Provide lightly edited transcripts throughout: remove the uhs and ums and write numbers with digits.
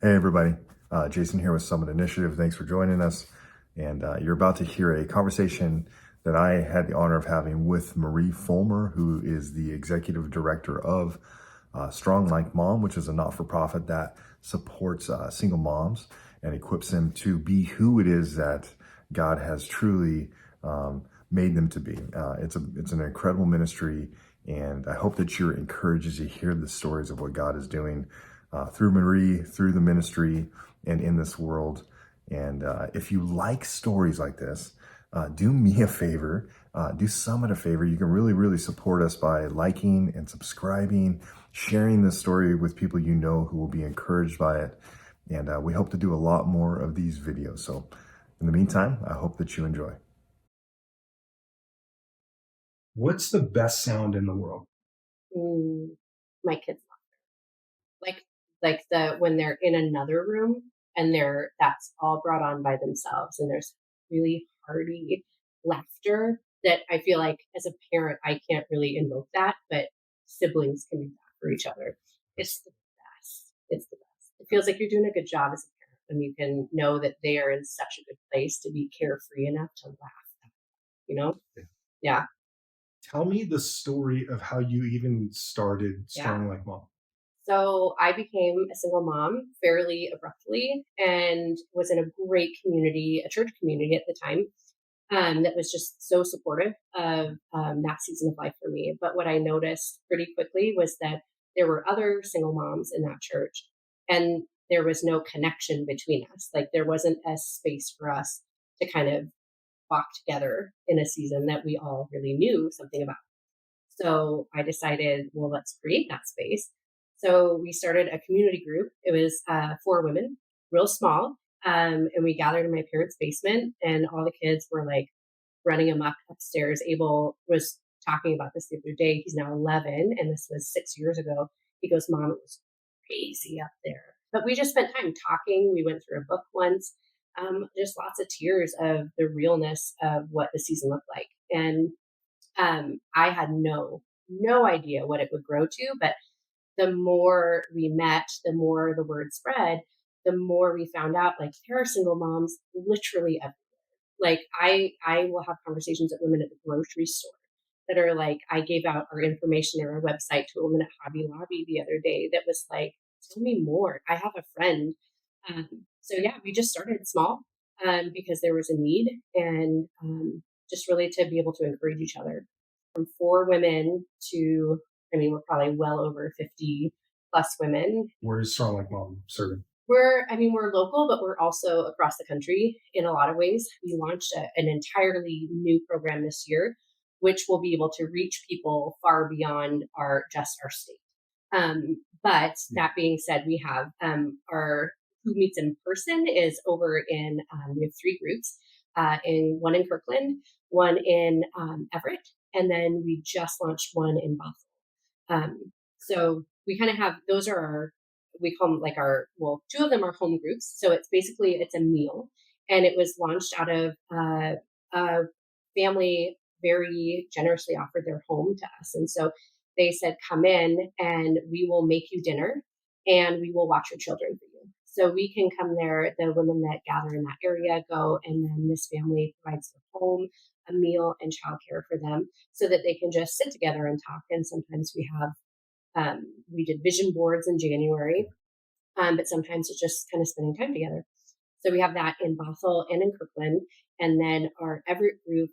Hey, everybody. Jason here with Summit Initiative. Thanks for joining us. And you're about to hear a conversation that I had the honor of having with Marie Fulmer, who is the executive director of Strong Like Mom, which is a not for profit that supports single moms and equips them to be who it is that God has truly made them to be. It's an incredible ministry. And I hope that you're encouraged as you hear the stories of what God is doing through Marie, through the ministry, and in this world. And if you like stories like this, do me a favor, do Summit a favor. You can really, really support us by liking and subscribing, sharing this story with people you know who will be encouraged by it. And we hope to do a lot more of these videos. So in the meantime, I hope that you enjoy. What's the best sound in the world? Mm, my kids like the when they're in another room and that's all brought on by themselves and there's really hearty laughter that I feel like as a parent I can't really invoke that, but siblings can do that for each other. It's the best. It's the best. It feels like you're doing a good job as a parent when you can know that they are in such a good place to be carefree enough to laugh, you know? Yeah. Yeah. Tell me the story of how you even started Yeah. Strong Like Mom. So I became a single mom fairly abruptly and was in a great community, a church community at the time, that was just so supportive of that season of life for me. But what I noticed pretty quickly was that there were other single moms in that church, and there was no connection between us. Like there wasn't a space for us to kind of walk together in a season that we all really knew something about. So I decided, well, let's create that space. So we started a community group. It was 4 women, real small. And we gathered in my parents' basement, and all the kids were like running amok upstairs. Abel was talking about this the other day. He's now 11, and this was 6 years ago. He goes, Mom, it was crazy up there. But we just spent time talking. We went through a book once, just lots of tears of the realness of what the season looked like. And I had no idea what it would grow to, but the more we met, the more the word spread, the more we found out like there are single moms literally everywhere. Like I will have conversations with women at the grocery store that are like, I gave out our information or our website to a woman at Hobby Lobby the other day that was like, tell me more. I have a friend. So yeah, we just started small because there was a need and just really to be able to encourage each other. From 4 women to, I mean, we're probably well over 50 plus women. Where is Strong Like Mom serving? We're local, but we're also across the country in a lot of ways. We launched an entirely new program this year, which will be able to reach people far beyond our state. But that being said, we have our Who Meets in Person is over in, we have 3 groups, in one in Kirkland, one in Everett, and then we just launched one in Bothell. So we kind of have, those are our, we call them like our, well, 2 of them are home groups. So it's basically, it's a meal, and it was launched out of a family very generously offered their home to us. And so they said, come in and we will make you dinner and we will watch your children for you. So we can come there, the women that gather in that area go, and then this family provides their home, a meal, and childcare for them so that they can just sit together and talk. And sometimes we did vision boards in January, but sometimes it's just kind of spending time together. So we have that in Bothell and in Kirkland. And then our Everett group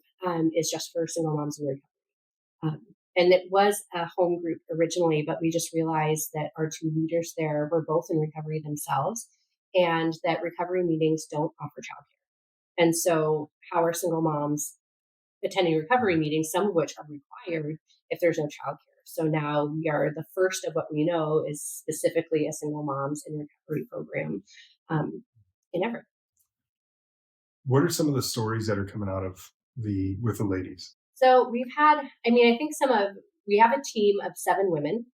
is just for single moms in recovery. And it was a home group originally, but we just realized that our 2 leaders there were both in recovery themselves and that recovery meetings don't offer childcare. And so, how are single moms attending recovery meetings, some of which are required if there's no childcare? So now we are the first of what we know is specifically a single moms in recovery program in Everett. What are some of the stories that are coming out of with the ladies? So we've had, I mean, I think we have a team of 7 women.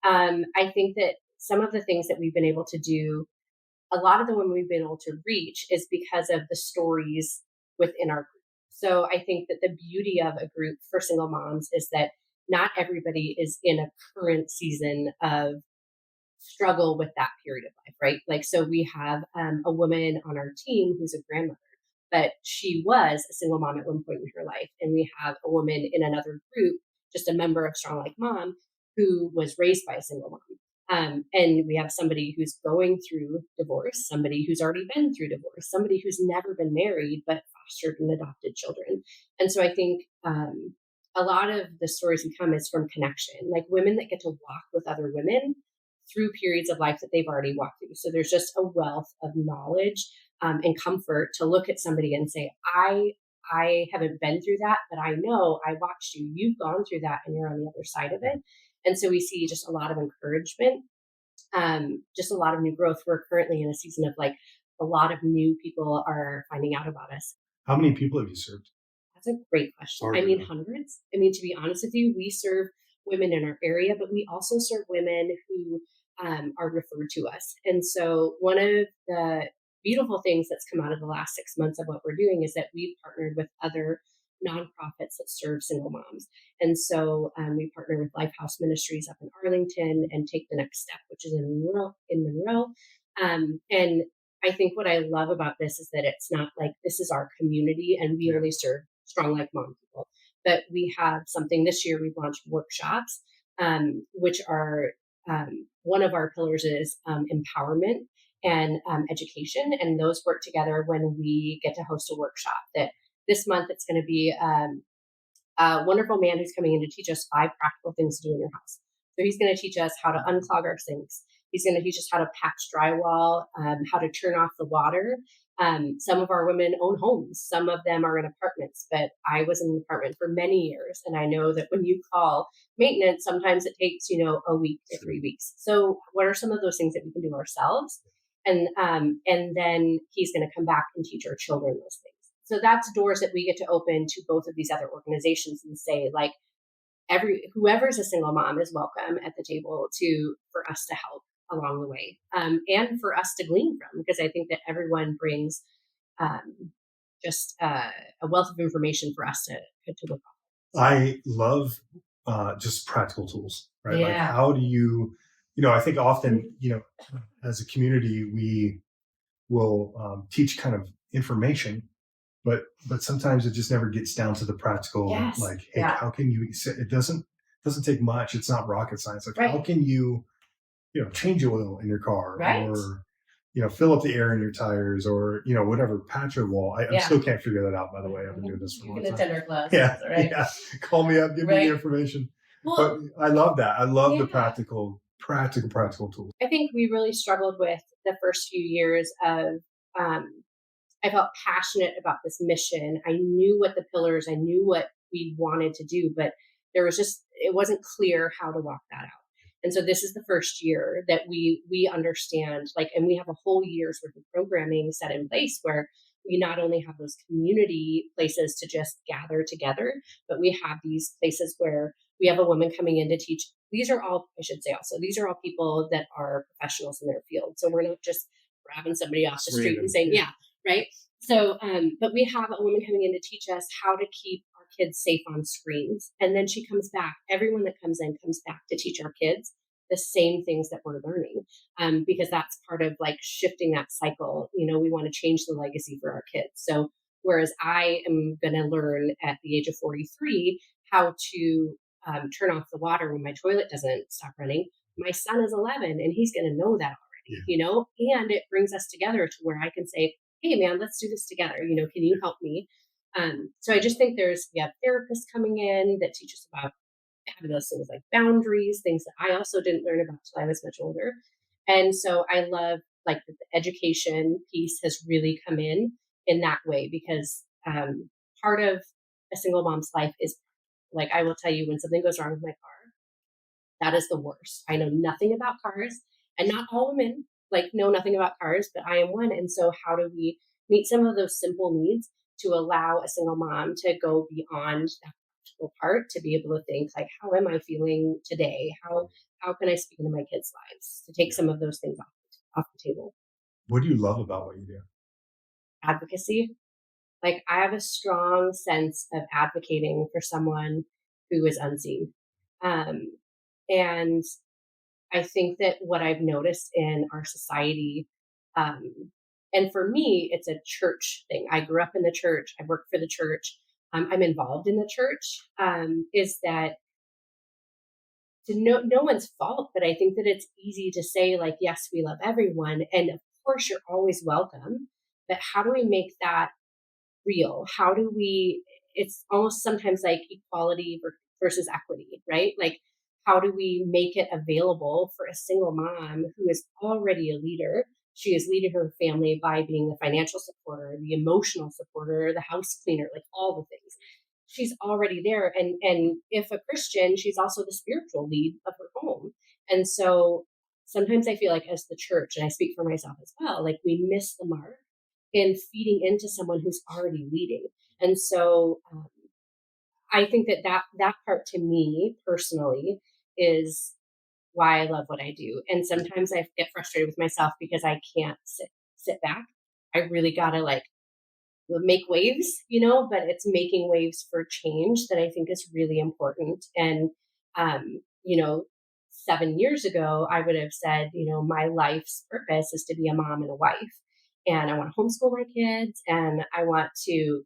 I think that some of the things that we've been able to do, a lot of the women we've been able to reach is because of the stories within our group. So I think that the beauty of a group for single moms is that not everybody is in a current season of struggle with that period of life, right? Like, so we have a woman on our team who's a grandmother, but she was a single mom at one point in her life. And we have a woman in another group, just a member of Strong Like Mom, who was raised by a single mom. And we have somebody who's going through divorce, somebody who's already been through divorce, somebody who's never been married but fostered and adopted children. And so I think a lot of the stories we come is from connection, like women that get to walk with other women through periods of life that they've already walked through. So there's just a wealth of knowledge and comfort to look at somebody and say, I haven't been through that, but I know I watched you. You've gone through that and you're on the other side of it. And so we see just a lot of encouragement, just a lot of new growth. We're currently in a season of like a lot of new people are finding out about us. How many people have you served? That's a great question. Hard I to mean, know. hundreds. I mean, to be honest with you, we serve women in our area, but we also serve women who are referred to us. And so one of the beautiful things that's come out of the last 6 months of what we're doing is that we've partnered with other nonprofits that serve single moms. And so we partner with Lifehouse Ministries up in Arlington and Take the Next Step, which is in Monroe. And I think what I love about this is that it's not like this is our community and we only serve Strong Like Mom people. But we have something this year, we've launched workshops, which are one of our pillars is empowerment and education. And those work together when we get to host a workshop that this month it's going to be a wonderful man who's coming in to teach us 5 practical things to do in your house. So he's going to teach us how to unclog our sinks. He's going to teach us how to patch drywall, how to turn off the water. Some of our women own homes. Some of them are in apartments, but I was in an apartment for many years. And I know that when you call maintenance, sometimes it takes, a week to 3 weeks. So what are some of those things that we can do ourselves? And then he's going to come back and teach our children those things. So that's doors that we get to open to both of these other organizations and say, like, whoever's a single mom is welcome at the table for us to help along the way, and for us to glean from, because I think that everyone brings just a wealth of information for us to look on. I love just practical tools, right? Like, Yeah. how do you, I think often, as a community, we will teach kind of information, but sometimes it just never gets down to the practical. Yes. Like, hey, Yeah. how can you? It doesn't take much. It's not rocket science. Like, Right. how can you, change oil in your car, Right. or fill up the air in your tires, or whatever, patch a wall. I Yeah. still can't figure that out. By the way, I've been doing this for a You long can time. attend our class. Yeah, Right. yeah. Call me up, give me Right. the information. Well, But I love that. I love the Yeah. practical tools. I think we really struggled with the first few years of, I felt passionate about this mission. I knew what the pillars, I knew what we wanted to do, but it wasn't clear how to walk that out. And so this is the first year that we understand, like, and we have a whole year's worth of programming set in place where we not only have those community places to just gather together, but we have these places where we have a woman coming in to teach. These are all, I should say also, these are all people that are professionals in their field. So we're not just grabbing somebody off the street and saying, yeah, right? So, but we have a woman coming in to teach us how to keep our kids safe on screens. And then she comes back. Everyone that comes in comes back to teach our kids the same things that we're learning, because that's part of like shifting that cycle. We want to change the legacy for our kids. So whereas I am going to learn at the age of 43 how to turn off the water when my toilet doesn't stop running, my son is 11 and he's going to know that already, and it brings us together to where I can say, hey man, let's do this together. Can you help me? So I just think we have therapists coming in that teach us about those things like boundaries, things that I also didn't learn about till I was much older. And so I love like the education piece has really come in that way, because part of a single mom's life is, like, I will tell you, when something goes wrong with my car, that is the worst. I know nothing about cars, and not all women know nothing about cars, but I am one. And so how do we meet some of those simple needs to allow a single mom to go beyond that practical part, to be able to think like, how am I feeling today? How can I speak into my kids' lives, to take some of those things off the table? What do you love about what you do? Advocacy. Like, I have a strong sense of advocating for someone who is unseen. And I think that what I've noticed in our society, um, and for me, it's a church thing. I grew up in the church. I work for the church. I'm involved in the church. Is that to no one's fault, but I think that it's easy to say like, yes, we love everyone, and of course you're always welcome. But how do we make that real? How do we? It's almost sometimes like equality versus equity, right? Like, how do we make it available for a single mom who is already a leader? She is leading her family by being the financial supporter, the emotional supporter, the house cleaner, like all the things. She's already there, and if a Christian, she's also the spiritual lead of her home. And so sometimes I feel like as the church, and I speak for myself as well, like we miss the mark in feeding into someone who's already leading. And so I think that part to me personally is why I love what I do. And sometimes I get frustrated with myself because I can't sit back. I really gotta like make waves, but it's making waves for change that I think is really important. And, um, you know, 7 years ago, I would have said, my life's purpose is to be a mom and a wife. And I want to homeschool my kids and I want to,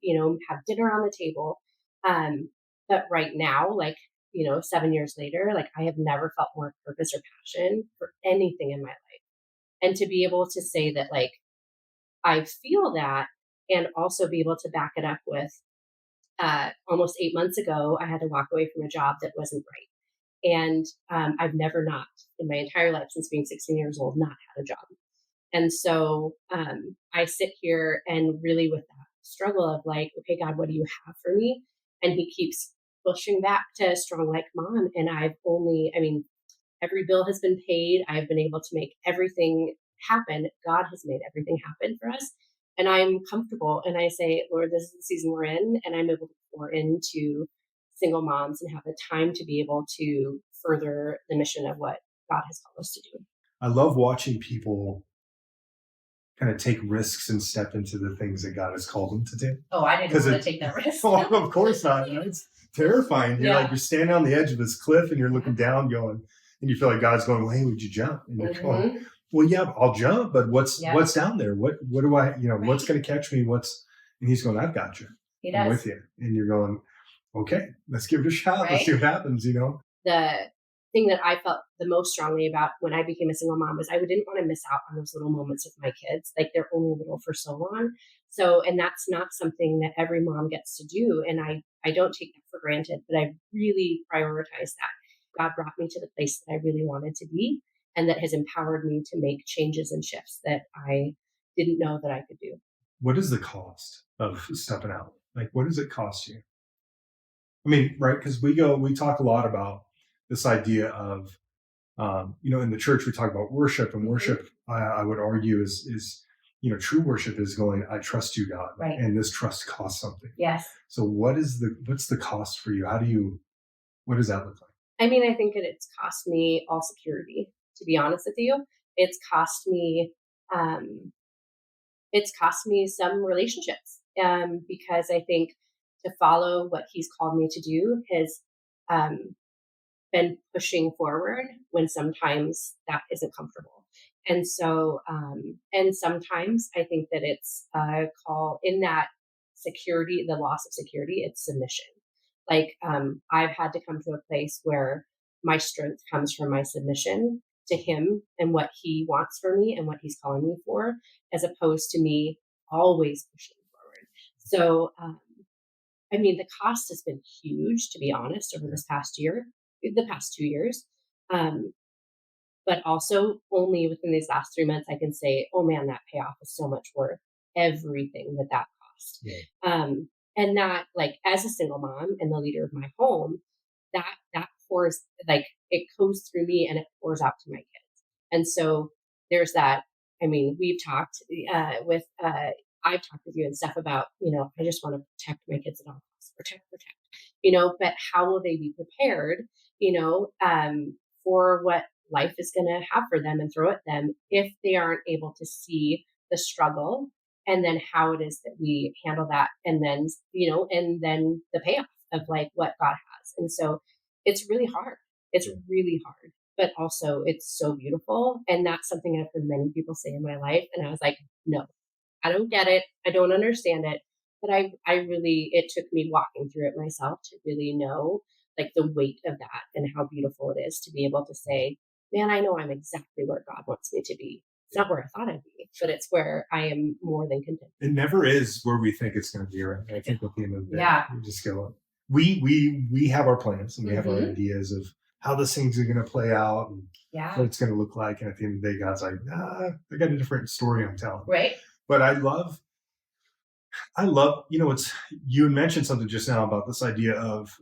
have dinner on the table. Um, but right now, like, 7 years later, like I have never felt more purpose or passion for anything in my life. And to be able to say that, like, I feel that and also be able to back it up with almost 8 months ago, I had to walk away from a job that wasn't right. And I've never not in my entire life since being 16 years old, not had a job. And so I sit here and really with that struggle of like, okay, God, what do you have for me? And he keeps pushing back to strong like mom. And every bill has been paid. I've been able to make everything happen. God has made everything happen for us. And I'm comfortable. And I say, Lord, this is the season we're in. And I'm able to pour into single moms and have the time to be able to further the mission of what God has called us to do. I love watching people kind of take risks and step into the things that God has called them to do. Oh, I didn't 'Cause want it- to take that risk. Well, of course not. It's terrifying. You're Yeah. like, you're standing on the edge of this cliff and you're looking down going, and you feel like God's going, well, hey, would you jump? And you're going, Mhm. well, yeah, I'll jump, but what's Yeah. what's down there? What do I, what's Right. going to catch me? And he's going, I've got you. He I'm does. with you. And you're going, okay, let's give it a shot. Let's Right. see what happens, The thing that I felt the most strongly about when I became a single mom was I didn't want to miss out on those little moments with my kids. Like they're only little for so long. So, and that's not something that every mom gets to do. And I don't take that for granted, but I really prioritize that. God brought me to the place that I really wanted to be and that has empowered me to make changes and shifts that I didn't know that I could do. What is the cost of stepping out? Like, what does it cost you? I mean, right? Because we talk a lot about this idea of, in the church, we talk about worship, and worship, I would argue, is true worship is going, I trust you, God, Right. and this trust costs something. Yes. So, what's the cost for you? What does that look like? I mean, I think that it's cost me all security, to be honest with you. It's cost me, um, some relationships, because I think to follow what he's called me to do has um, been pushing forward when sometimes that isn't comfortable. And so, and sometimes I think that it's a call in that security, the loss of security, it's submission. Like, I've had to come to a place where my strength comes from my submission to him and what he wants for me and what he's calling me for, as opposed to me always pushing forward. So, the cost has been huge, to be honest, over this past year, the past 2 years. Um, but also only within these last 3 months, I can say, oh man, that payoff is so much worth everything that cost. Yeah. And that, like, as a single mom and the leader of my home, that pours, like, it goes through me and it pours out to my kids. And so there's that. We've talked I've talked with you and stuff about, I just want to protect my kids at all costs, protect, but how will they be prepared, for what life is going to have for them and throw at them if they aren't able to see the struggle and then how it is that we handle that. And then, and then the payoff of like what God has. And so it's really hard. It's really hard. but also it's so beautiful. And that's something I've heard many people say in my life. And I was like, no, I don't get it. I don't understand it. But I really, it took me walking through it myself to really know like the weight of that and how beautiful it is to be able to say, man, I know I'm exactly where God wants me to be. It's not where I thought I'd be, but it's where I am more than content. It never is where we think it's going to be, right? I think at the end of the day, Yeah. we just go, we have our plans and we have our Mhm. ideas of how this thing's going to play out and Yeah. what it's going to look like. And at the end of the day, God's like, I got a different story I'm telling. Right. But I love, it's, you mentioned something just now about this idea of,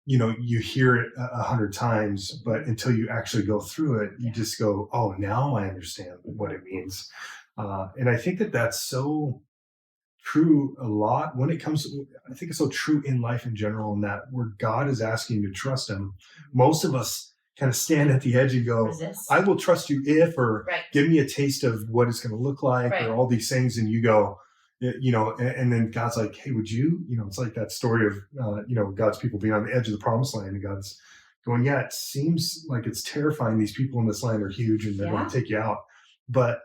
you hear it 100 times, but until you actually go through it, you just go, oh, now I understand what it means. And I think that that's so true a lot when it comes to, I think it's so true in life in general, in that where God is asking you to trust him, most of us kind of stand at the edge and go, Resist. I will trust you if, or Right. give me a taste of what it's going to look like, Right. or all these things. And you go, and then God's like, hey, would you, it's like that story of, God's people being on the edge of the promised land, and God's going, yeah, it seems like it's terrifying. These people in this land are huge and they're going to take you out. But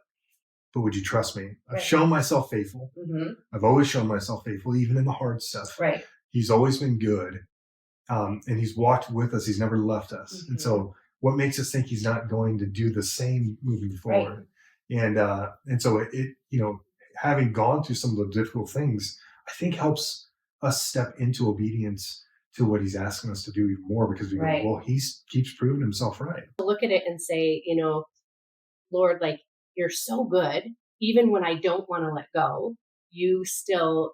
would you trust me? I've Right. shown myself faithful. Mm-hmm. I've always shown myself faithful, even in the hard stuff. Right. He's always been good. And he's walked with us. He's never left us. Mm-hmm. And so what makes us think he's not going to do the same moving forward? Right. And so it having gone through some of the difficult things, I think helps us step into obedience to what he's asking us to do even more, because we go, well, he keeps proving himself right. Look at it and say, Lord, like, you're so good. Even when I don't want to let go, you still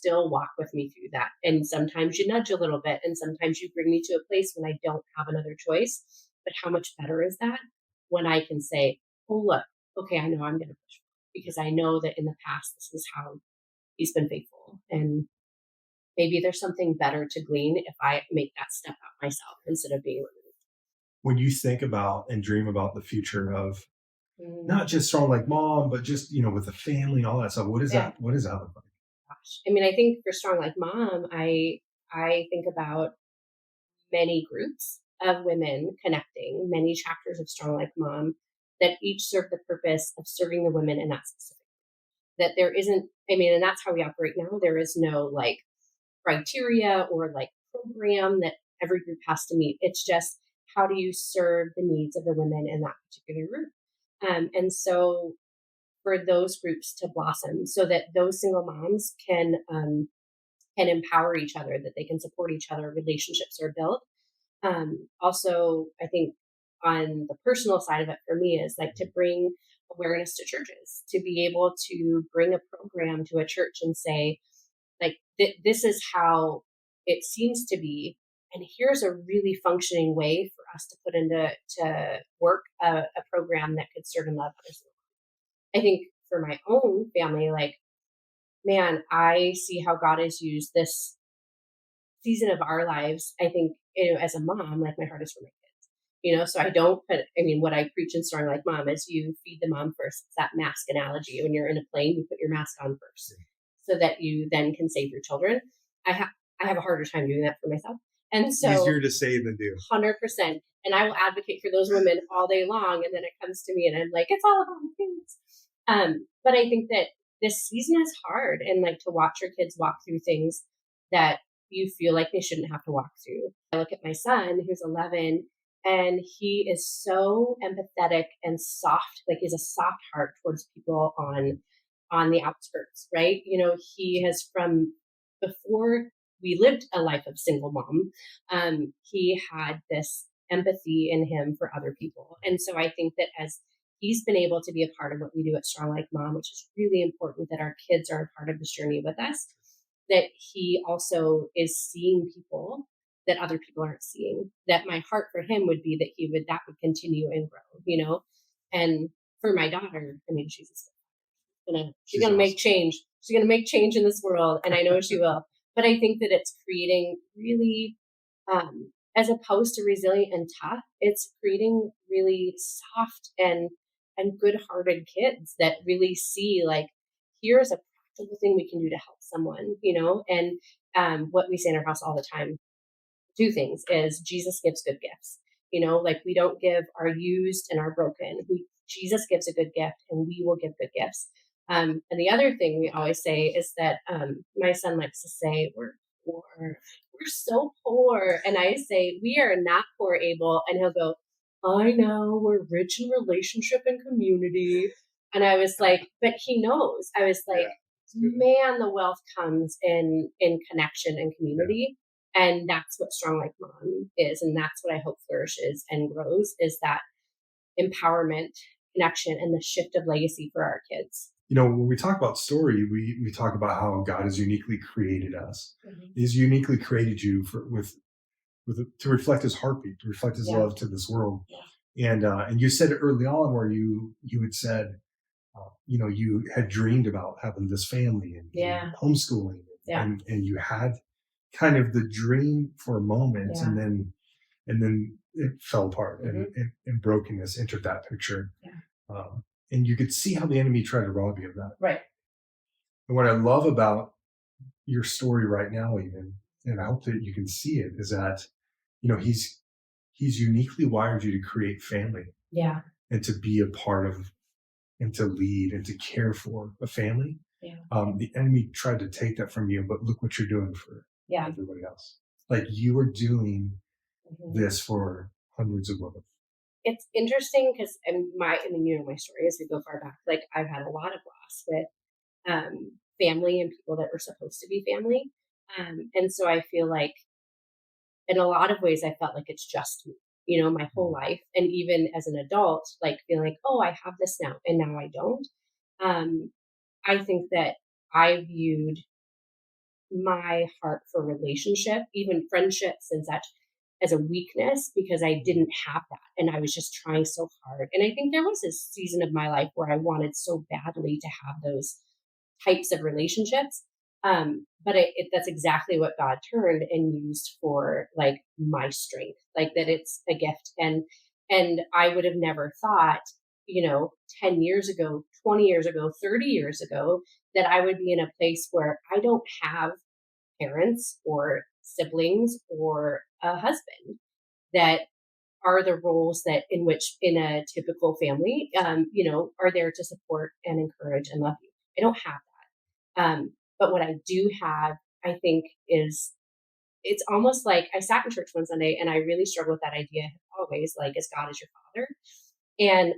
walk with me through that. And sometimes you nudge a little bit, and sometimes you bring me to a place when I don't have another choice. But how much better is that when I can say, oh, look, okay, I know I'm going to push forward, because I know that in the past, this is how he's been faithful. And maybe there's something better to glean if I make that step out myself instead of being removed. When you think about and dream about the future of not just Strong Like Mom, but just, with the family and all that stuff, what does that look like? Gosh. I mean, I think for Strong Like Mom, I think about many groups of women connecting, many chapters of Strong Like Mom that each serve the purpose of serving the women in that specific. That there isn't, and that's how we operate now. There is no like criteria or like program that every group has to meet. It's just, how do you serve the needs of the women in that particular group? And so for those groups to blossom, so that those single moms can empower each other, that they can support each other, relationships are built. Also, I think on the personal side of it for me is like to bring awareness to churches, to be able to bring a program to a church and say, like, this is how it seems to be. And here's a really functioning way for us to put into work a program that could serve and love others. I think for my own family, like, man, I see how God has used this season of our lives. I think, as a mom, like, my heart is for my kids, so I don't put, what I preach in Strong Like Mom is you feed the mom first. It's that mask analogy. When you're in a plane, you put your mask on first so that you then can save your children. I have a harder time doing that for myself. And so easier to say than do. 100%. And I will advocate for those women all day long. And then it comes to me and I'm like, it's all about the kids. But I think that this season is hard, and like to watch your kids walk through things that you feel like they shouldn't have to walk through. I look at my son who's 11, and he is so empathetic and soft. Like, he's a soft heart towards people on the outskirts, right? He has, from before we lived a life of single mom, he had this empathy in him for other people. And so I think that as he's been able to be a part of what we do at Strong Like Mom, which is really important that our kids are a part of this journey with us, that he also is seeing people that other people aren't seeing. That my heart for him would be that that would continue and grow, And for my daughter, she's gonna awesome. make change. She's gonna make change in this world, and I know she will. But I think that it's creating really, as opposed to resilient and tough, it's creating really soft and good-hearted kids that really see, like, here's a practical thing we can do to help someone, And what we say in our house all the time, two things is Jesus gives good gifts. like we don't give our used and our broken. Jesus gives a good gift, and we will give good gifts. And the other thing we always say is that my son likes to say, we're poor. We're so poor. And I say, we are not poor, Abel. And he'll go, I know, we're rich in relationship and community. And I was like, but he knows. I was like, man, the wealth comes in connection and community. And that's what Strong Like Mom is. And that's what I hope flourishes and grows, is that empowerment, connection, and the shift of legacy for our kids. When we talk about story, we talk about how God has uniquely created us. He's uniquely created you to reflect his heartbeat, to reflect his love to this world. And you said early on where you had said, you had dreamed about having this family and homeschooling, and you had kind of the dream for a moment, and then it fell apart, and brokenness entered that picture. And you could see how the enemy tried to rob you of that. Right. And what I love about your story right now, even, and I hope that you can see it, is that, he's uniquely wired you to create family. Yeah. And to be a part of, and to lead, and to care for a family. Yeah. The enemy tried to take that from you, but look what you're doing for everybody else. Like, you are doing this for hundreds of women. It's interesting because my story as we go far back, like I've had a lot of loss with family and people that were supposed to be family. And so I feel like in a lot of ways, I felt like it's just me, my whole life. And even as an adult, like feeling like, oh, I have this now and now I don't. I think that I viewed my heart for relationship, even friendships and such, as a weakness because I didn't have that. And I was just trying so hard. And I think there was a season of my life where I wanted so badly to have those types of relationships. But that's exactly what God turned and used for like my strength, like that it's a gift. And I would have never thought, 10 years ago, 20 years ago, 30 years ago, that I would be in a place where I don't have parents or siblings or a husband that are the roles that in a typical family, are there to support and encourage and love you. I don't have that. But what I do have, I think, is it's almost like I sat in church one Sunday and I really struggled with that idea always, like, is God as your father? And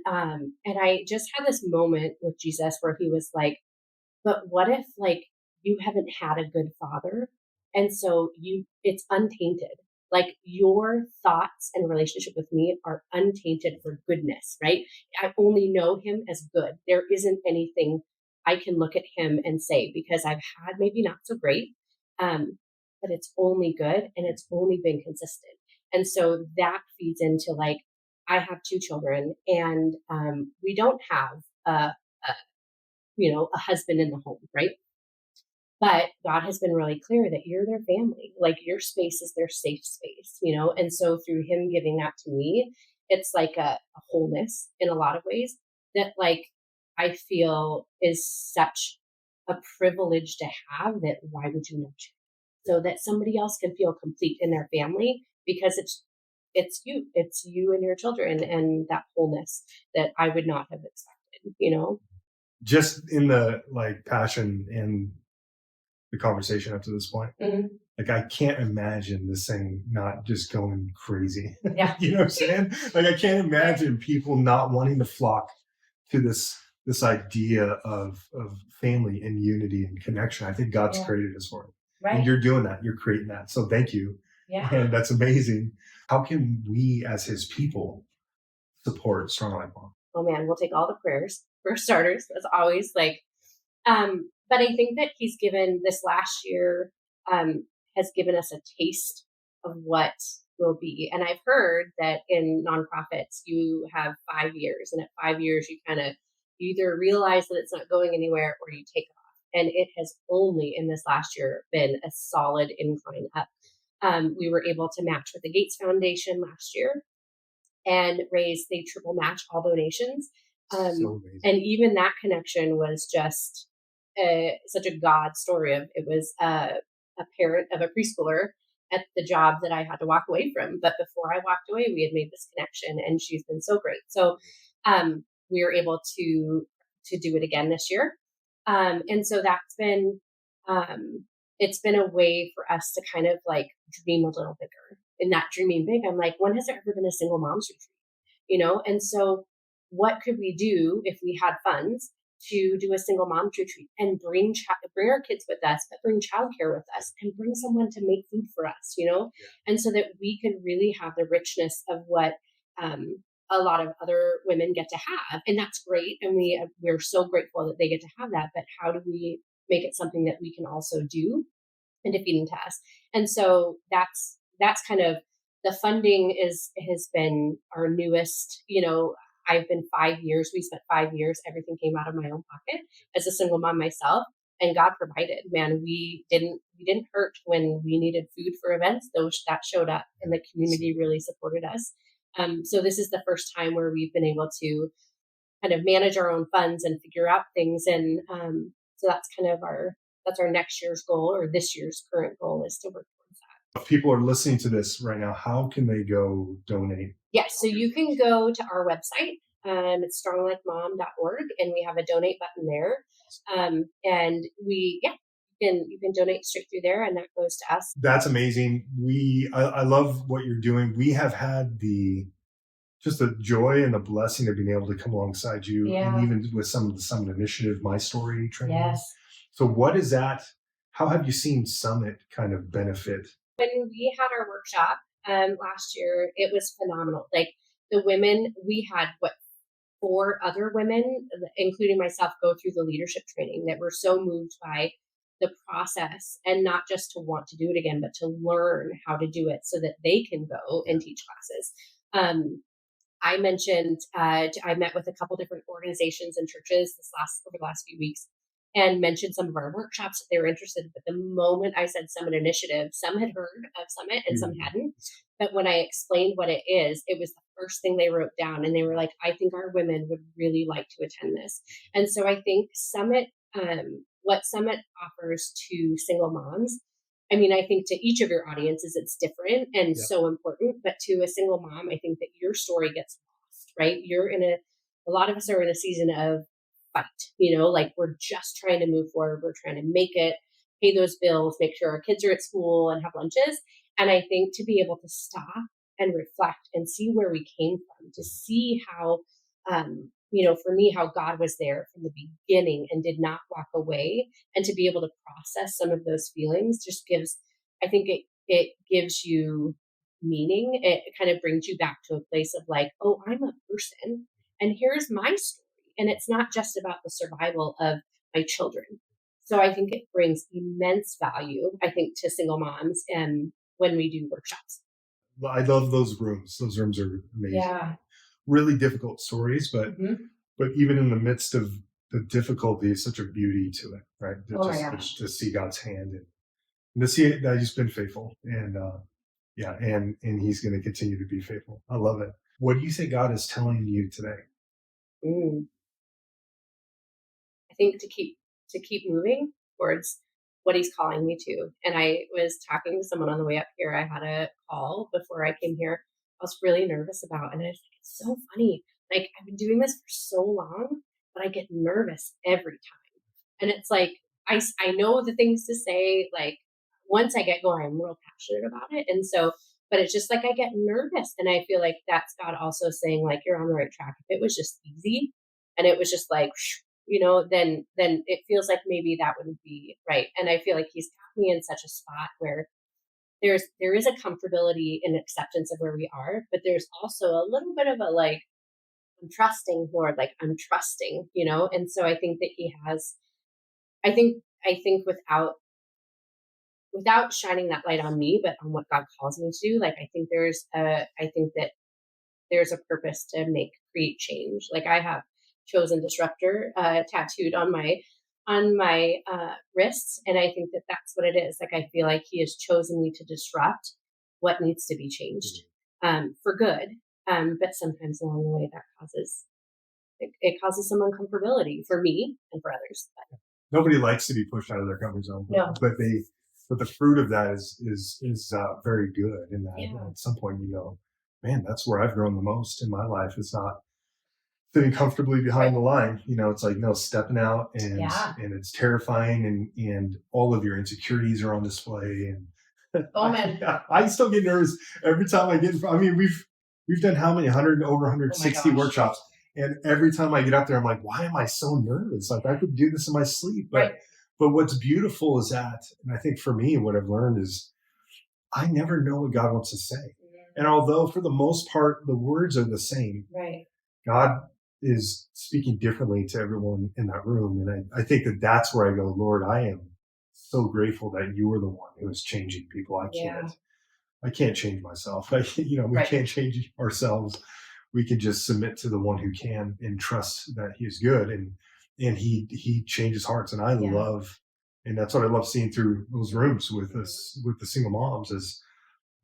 I just had this moment with Jesus where he was like, but what if like you haven't had a good father? And so it's untainted. Like your thoughts and relationship with me are untainted for goodness, right? I only know him as good. There isn't anything I can look at him and say because I've had maybe not so great, but it's only good and it's only been consistent. And so that feeds into like, I have 2 children and we don't have a husband in the home, right? But God has been really clear that you're their family, like your space is their safe space, And so through him giving that to me, it's like a wholeness in a lot of ways that like I feel is such a privilege to have that why would you not share? So that somebody else can feel complete in their family because it's you and your children and that wholeness that I would not have expected, Just in the like passion and the conversation up to this point. Like I can't imagine this thing not just going crazy. Yeah. You know what I'm saying? Like I can't imagine people not wanting to flock to this idea of family and unity and connection. I think God's created us for it. Right. And you're doing that. You're creating that. So thank you. Yeah. And that's amazing. How can we as his people support Strong Like Mom? Oh man, we'll take all the prayers for starters. That's always like, but I think that he's given this last year, has given us a taste of what will be. And I've heard that in nonprofits, you have 5 years, and at 5 years, you either realize that it's not going anywhere or you take off. And it has only in this last year been a solid incline up. We were able to match with the Gates Foundation last year and they triple match all donations. So and even that connection was just such a God story it was a parent of a preschooler at the job that I had to walk away from. But before I walked away, we had made this connection, and she's been so great. So we were able to do it again this year. And so that's been, it's been a way for us to kind of like dream a little bigger. In that dreaming big, I'm like, when has there ever been a single mom's retreat? And so what could we do if we had funds to do a single mom's retreat and bring our kids with us, but bring childcare with us, and bring someone to make food for us? And so that we could really have the richness of what a lot of other women get to have. And that's great. And we're so grateful that they get to have that. But how do we make it something that we can also do and to feed into us? And so that's kind of the funding has been our newest, I've been 5 years. We spent 5 years. Everything came out of my own pocket as a single mom myself, and God provided. Man, we didn't hurt when we needed food for events. That showed up, and the community really supported us. So this is the first time where we've been able to kind of manage our own funds and figure out things. And so that's kind of our next year's goal, or this year's current goal, is to work towards that. If people are listening to this right now, how can they go donate? Yes, so you can go to our website. It's stronglikemom.org, and we have a donate button there. And you can donate straight through there, and that goes to us. That's amazing. I love what you're doing. We have had just the joy and the blessing of being able to come alongside you, and even with some of the Summit Initiative, My Story training. Yes. So what is that? How have you seen Summit kind of benefit? When we had our workshop last year, it was phenomenal. Like the women, we had 4 other women, including myself, go through the leadership training that were so moved by the process, and not just to want to do it again, but to learn how to do it so that they can go and teach classes. I mentioned I met with a couple different organizations and churches over the last few weeks, and mentioned some of our workshops that they were interested in. But the moment I said Summit Initiative, some had heard of Summit and some hadn't. But when I explained what it is, it was the first thing they wrote down, and they were like, I think our women would really like to attend this. And so I think Summit, what Summit offers to single moms, I mean, I think to each of your audiences, it's different and so important. But to a single mom, I think that your story gets lost, right? A lot of us are in a season of fight, like we're just trying to move forward. We're trying to make it, pay those bills, make sure our kids are at school and have lunches. And I think to be able to stop and reflect and see where we came from, to see how, for me, how God was there from the beginning and did not walk away, and to be able to process some of those feelings just it gives you meaning. It kind of brings you back to a place of like, oh, I'm a person, and here's my story. And it's not just about the survival of my children. So I think it brings immense value, I think, to single moms and when we do workshops. I love those rooms. Those rooms are amazing. Yeah. Really difficult stories, but even in the midst of the difficulty, such a beauty to it, right? To see God's hand and to see that He's been faithful, and and He's going to continue to be faithful. I love it. What do you think God is telling you today? I think to keep moving towards what He's calling me to. And I was talking to someone on the way up here. I had a call before I came here. I was really nervous about, and I was like, it's so funny. Like, I've been doing this for so long, but I get nervous every time. And it's like, I know the things to say. Like, once I get going, I'm real passionate about it. And so, but it's just like, I get nervous, and I feel like that's God also saying, like, you're on the right track. If it was just easy and it was just like, then it feels like maybe that wouldn't be right. And I feel like He's got me in such a spot where there is a comfortability and acceptance of where we are, but there's also a little bit of a like, I'm trusting, Lord, like I'm trusting, And so I think that He has, I think without shining that light on me, but on what God calls me to do, like I think that there's a purpose to create change. Like I have Chosen Disruptor tattooed on my wrists, and I think that that's what it is. Like I feel like He has chosen me to disrupt what needs to be changed for good, but sometimes along the way that causes some uncomfortability for me and for others. Nobody likes to be pushed out of their comfort zone, no. but but the fruit of that is very good. And that Yeah. at some point you go, man, that's where I've grown the most in my life. It's not sitting comfortably behind the line. It's like, no, stepping out, and Yeah. and it's terrifying, and all of your insecurities are on display. And Oh man. I still get nervous every time I get in front. I mean, we've done how many 160 gosh. workshops, and every time I get up there, I'm like, why am I so nervous? Like I could do this in my sleep. Right. But what's beautiful is that, and I think for me, what I've learned is I never know what God wants to say. And although for the most part the words are the same, Right. God is speaking differently to everyone in that room. And I think that that's where I go, Lord, I am so grateful that you are the one who is changing people. I can't change myself. We Right. can't change ourselves. We can just submit to the one who can and trust that he is good. And he changes hearts. And I Yeah. love, and that's what I love seeing through those rooms with us, with the single moms, is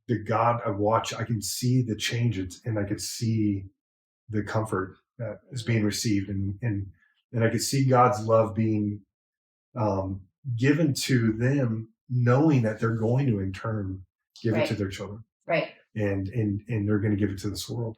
the God I watch. I can see the changes, and I could see the comfort that is being received, and I could see God's love being given to them, knowing that they're going to in turn give it to Right. their children, Right. and they're going to give it to this world.